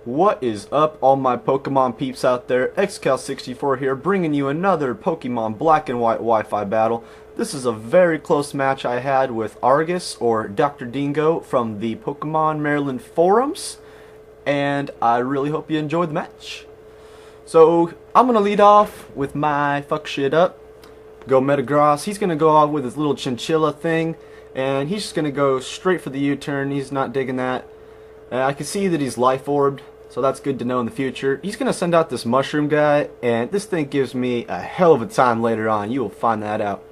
What is up, all my Pokemon peeps out there? XCal64 here, bringing you another Pokemon Black and White Wi-Fi battle. This is a very close match I had with Argus, or Dr. Dingo, from the Pokemon Maryland forums, and I really hope you enjoyed the match. So, I'm going to lead off with my fuck shit up. Go Metagross. He's going to go off with his little chinchilla thing, and he's just going to go straight for the U-turn. He's not digging that. I can see that he's life orbed, so that's good to know in the future. He's going to send out this mushroom guy, and this thing gives me a hell of a time later on. You will find that out.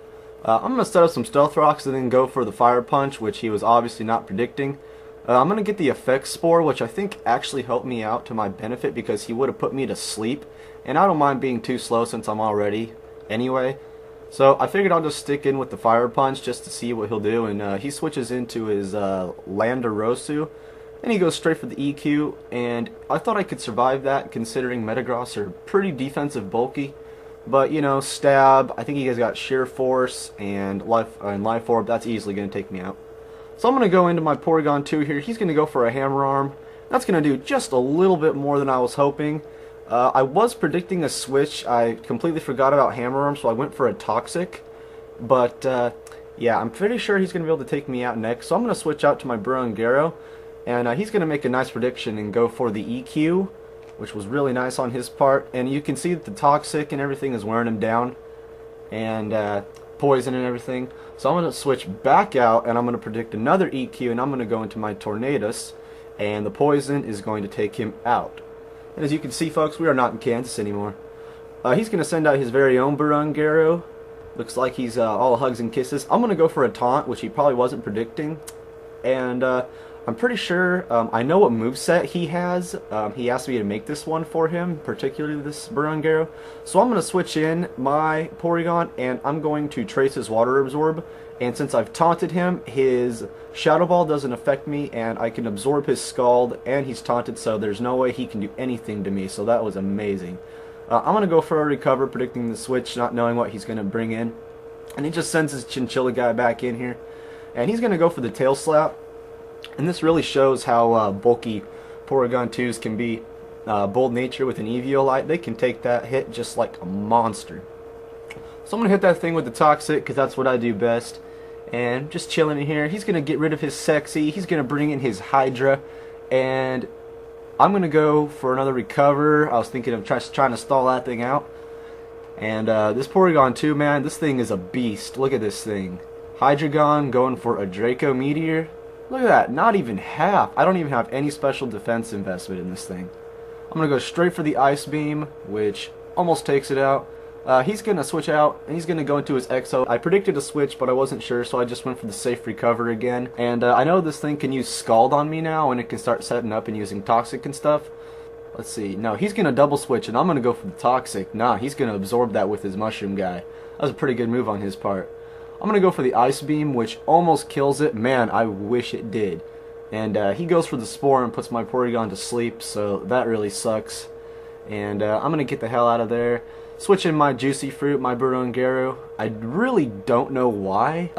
I'm going to set up some stealth rocks and then go for the fire punch, which he was obviously not predicting. I'm going to get the effect spore, which I think actually helped me out to my benefit because he would have put me to sleep. And I don't mind being too slow since I'm already anyway. So I figured I'll just stick in with the fire punch just to see what he'll do. And he switches into his Landorosu. And he goes straight for the EQ, and I thought I could survive that considering Metagross are pretty defensive bulky. But, you know, stab, I think he has got sheer force and life orb, that's easily going to take me out. So I'm going to go into my Porygon 2 here. He's going to go for a hammer arm. That's going to do just a little bit more than I was hoping. I was predicting a switch. I completely forgot about hammer arm, so I went for a toxic. But, yeah, I'm pretty sure he's going to be able to take me out next. So I'm going to switch out to my Burungaro. And he's going to make a nice prediction and go for the EQ, which was really nice on his part. And you can see that the Toxic and everything is wearing him down. And Poison and everything. So I'm going to switch back out and I'm going to predict another EQ. And I'm going to go into my Tornadus. And the Poison is going to take him out. And as you can see, folks, we are not in Kansas anymore. He's going to send out his very own Burungaro. Looks like he's all hugs and kisses. I'm going to go for a Taunt, which he probably wasn't predicting. And I'm pretty sure I know what moveset he has. He asked me to make this one for him, particularly this Burungaro. So I'm going to switch in my Porygon, and I'm going to trace his Water Absorb. And since I've taunted him, his Shadow Ball doesn't affect me, and I can absorb his Scald, and he's taunted, so there's no way he can do anything to me. So that was amazing. I'm going to go for a Recover, predicting the switch, not knowing what he's going to bring in. And he just sends his Chinchilla guy back in here. And he's going to go for the Tail Slap. And this really shows how bulky Porygon 2s can be. Bold Nature with an Eviolite, they can take that hit just like a monster. So I'm going to hit that thing with the Toxic because that's what I do best. And just chilling in here. He's going to get rid of his Sexy. He's going to bring in his Hydra. And I'm going to go for another Recover. I was thinking of trying to stall that thing out. And this Porygon 2, man, this thing is a beast. Look at this thing. Hydreigon going for a Draco Meteor. Look at that, not even half. I don't even have any special defense investment in this thing. I'm going to go straight for the Ice Beam, which almost takes it out. He's going to switch out, and he's going to go into his Exo. I predicted a switch, but I wasn't sure, so I just went for the safe Recover again. And I know this thing can use Scald on me now, and it can start setting up and using Toxic and stuff. Let's see. No, he's going to double switch, and I'm going to go for the Toxic. Nah, he's going to absorb that with his Mushroom guy. That was a pretty good move on his part. I'm going to go for the Ice Beam, which almost kills it. Man, I wish it did. And he goes for the Spore and puts my Porygon to sleep, so that really sucks. And I'm going to get the hell out of there. Switch in my Juicy Fruit, my Burungaro. I really don't know why.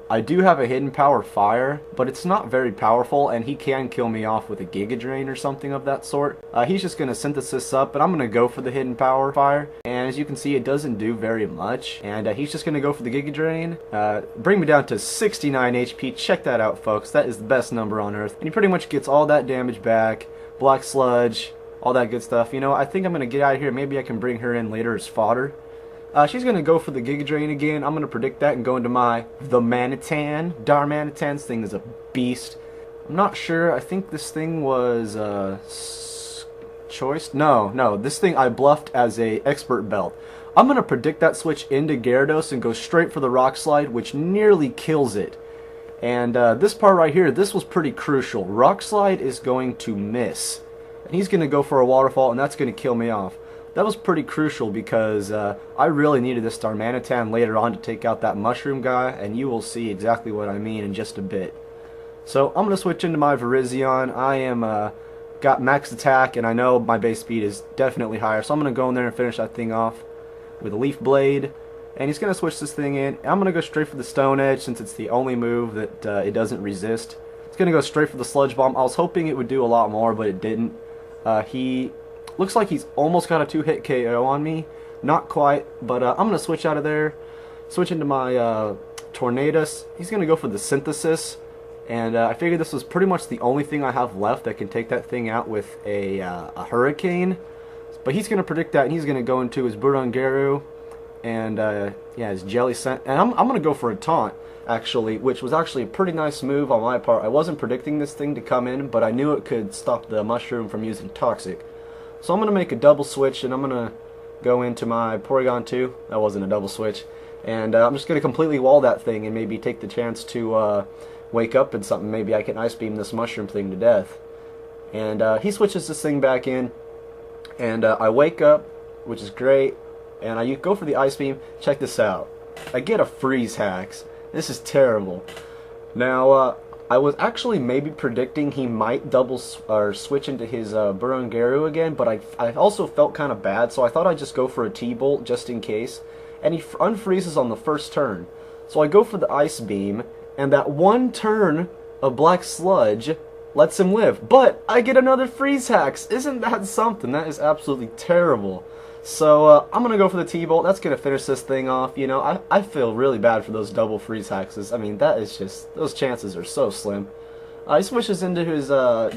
I do have a Hidden Power Fire, but it's not very powerful, and he can kill me off with a Giga Drain or something of that sort. He's just going to Synthesis up, but I'm going to go for the Hidden Power Fire. And as you can see, it doesn't do very much. And he's just going to go for the Giga Drain. Bring me down to 69 HP. Check that out, folks. That is the best number on Earth. And he pretty much gets all that damage back. Black Sludge, all that good stuff. You know, I think I'm going to get out of here. Maybe I can bring her in later as fodder. She's going to go for the Giga Drain again. I'm going to predict that and go into my Darmanitan. This thing is a beast. I'm not sure. I think this thing was choice. No. This thing I bluffed as a Expert Belt. I'm going to predict that switch into Gyarados and go straight for the Rock Slide, which nearly kills it. And this part right here, this was pretty crucial. Rock Slide is going to miss. And he's going to go for a Waterfall, and that's going to kill me off. That was pretty crucial because I really needed this Darmanitan later on to take out that Mushroom guy, and you will see exactly what I mean in just a bit. So I'm going to switch into my Virizion. I am got max attack, and I know my base speed is definitely higher, so I'm going to go in there and finish that thing off with a Leaf Blade. And he's going to switch this thing in. I'm going to go straight for the Stone Edge since it's the only move that it doesn't resist. It's going to go straight for the Sludge Bomb. I was hoping it would do a lot more, but it didn't. He looks like he's almost got a 2-hit KO on me. Not quite, but I'm going to switch out of there. Switch into my Tornadus. He's going to go for the Synthesis. And I figured this was pretty much the only thing I have left that can take that thing out with a Hurricane. But he's going to predict that, and he's going to go into his Burangaru and yeah, his Jelly Scent. And I'm going to go for a Taunt, actually, which was actually a pretty nice move on my part. I wasn't predicting this thing to come in, but I knew it could stop the Mushroom from using Toxic. So I'm going to make a double switch, and I'm going to go into my Porygon 2. That wasn't a double switch. And I'm just going to completely wall that thing and maybe take the chance to wake up in something. Maybe I can Ice Beam this Mushroom thing to death. And he switches this thing back in. And I wake up, which is great, and I go for the Ice Beam. Check this out. I get a Freeze Hacks. This is terrible. Now, I was actually maybe predicting he might switch into his Burangaru again, but I also felt kind of bad, so I thought I'd just go for a T-Bolt just in case. And he unfreezes on the first turn. So I go for the Ice Beam, and that one turn of Black Sludge lets him live. But I get another Freeze Hacks. Isn't that something? That is absolutely terrible. So I'm going to go for the T-Bolt. That's going to finish this thing off. You know, I feel really bad for those double Freeze Hacks. I mean, that is just, those chances are so slim. He switches into his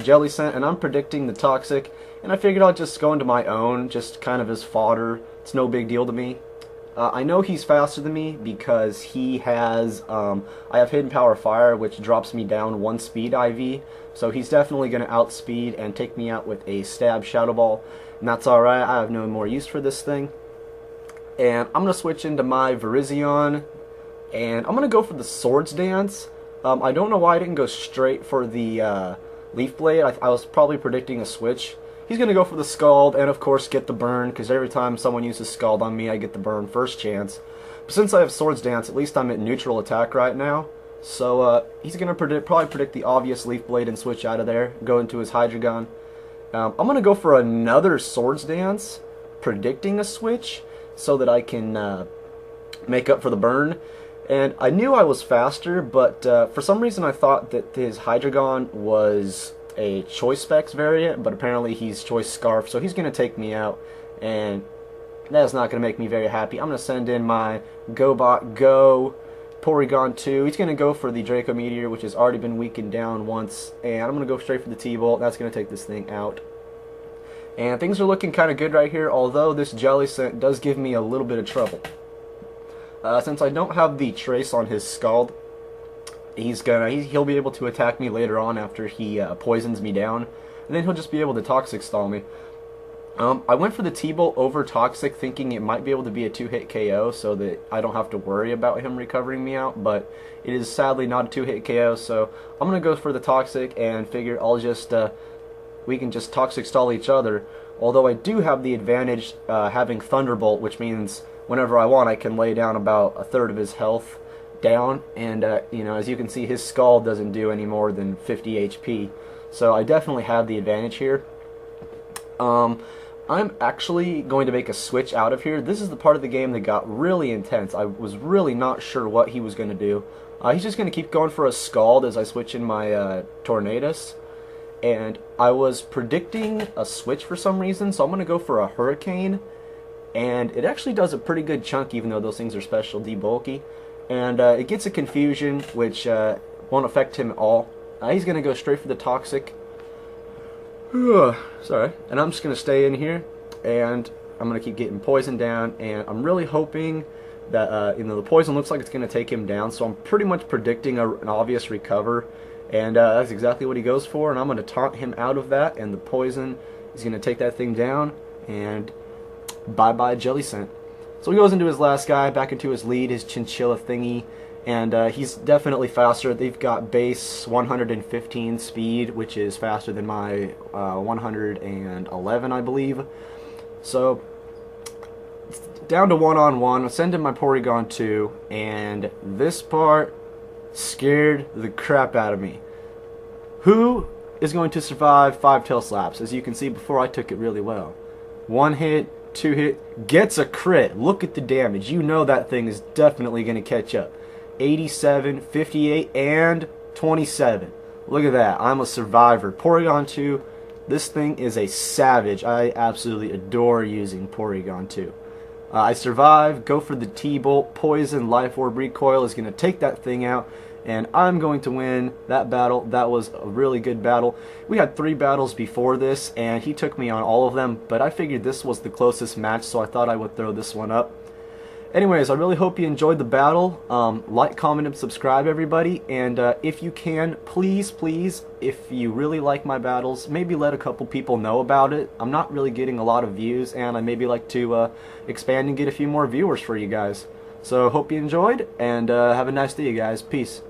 Jelly Scent, and I'm predicting the Toxic. And I figured I'll just go into my own, just kind of as fodder. It's no big deal to me. I know he's faster than me because he has, I have Hidden Power Fire, which drops me down 1 speed IV. So he's definitely going to outspeed and take me out with a Stab Shadow Ball. And that's alright, I have no more use for this thing. And I'm going to switch into my Virizion. And I'm going to go for the Swords Dance. I don't know why I didn't go straight for the Leaf Blade. I was probably predicting a switch. He's going to go for the Scald and, of course, get the burn, because every time someone uses Scald on me, I get the burn first chance. But since I have Swords Dance, at least I'm at neutral attack right now. So he's going to probably predict the obvious Leaf Blade and switch out of there, go into his Hydreigon. I'm going to go for another Swords Dance, predicting a switch, so that I can make up for the burn. And I knew I was faster, but for some reason I thought that his Hydreigon was a Choice Specs variant, but apparently he's Choice Scarf, so he's going to take me out, and that's not going to make me very happy. I'm going to send in my GoBot Go Porygon 2. He's going to go for the Draco Meteor, which has already been weakened down once, and I'm going to go straight for the T-Bolt. That's going to take this thing out. And things are looking kind of good right here, although this Jelly Scent does give me a little bit of trouble. Since I don't have the Trace on his Scald, he'll be able to attack me later on after he poisons me down, and then he'll just be able to Toxic Stall me. I went for the T-Bolt over Toxic, thinking it might be able to be a 2-hit KO so that I don't have to worry about him recovering me out, but it is sadly not a 2-hit KO, so I'm going to go for the Toxic and figure I'll just, we can just Toxic Stall each other, although I do have the advantage having Thunderbolt, which means whenever I want I can lay down about a third of his health down, and you know, as you can see, his Scald doesn't do any more than 50 HP, so I definitely have the advantage here. I'm actually going to make a switch out of here. This is the part of the game that got really intense. I was really not sure what he was going to do. He's just going to keep going for a Scald as I switch in my Tornadus, and I was predicting a switch for some reason, so I'm going to go for a Hurricane, and it actually does a pretty good chunk, even though those things are special debulky. And it gets a Confusion, which won't affect him at all. He's going to go straight for the Toxic. Sorry. And I'm just going to stay in here, and I'm going to keep getting poisoned down, and I'm really hoping that you know, the poison looks like it's going to take him down, so I'm pretty much predicting an obvious recover, and that's exactly what he goes for, and I'm going to taunt him out of that, and the poison is going to take that thing down, and bye-bye Jelly Scent. So he goes into his last guy, back into his lead, his Chinchilla thingy, and he's definitely faster. They've got base 115 speed, which is faster than my 111, I believe. So, down to one-on-one. I send in my Porygon 2, and this part scared the crap out of me. Who is going to survive 5 Tail Slaps? As you can see, before I took it really well. 1 hit, 2 hit, gets a crit. Look at the damage. You know that thing is definitely going to catch up. 87, 58, and 27. Look at that. I'm a survivor. Porygon 2 This thing is a savage. I absolutely adore using Porygon 2. I survive, go for the T-Bolt, Poison, Life Orb Recoil is going to take that thing out, and I'm going to win that battle. That was a really good battle. We had 3 battles before this, and he took me on all of them, but I figured this was the closest match, so I thought I would throw this one up. Anyways, I really hope you enjoyed the battle. Like, comment, and subscribe, everybody. And if you can, please, if you really like my battles, maybe let a couple people know about it. I'm not really getting a lot of views, and I maybe like to expand and get a few more viewers for you guys. So, hope you enjoyed, and have a nice day, you guys. Peace.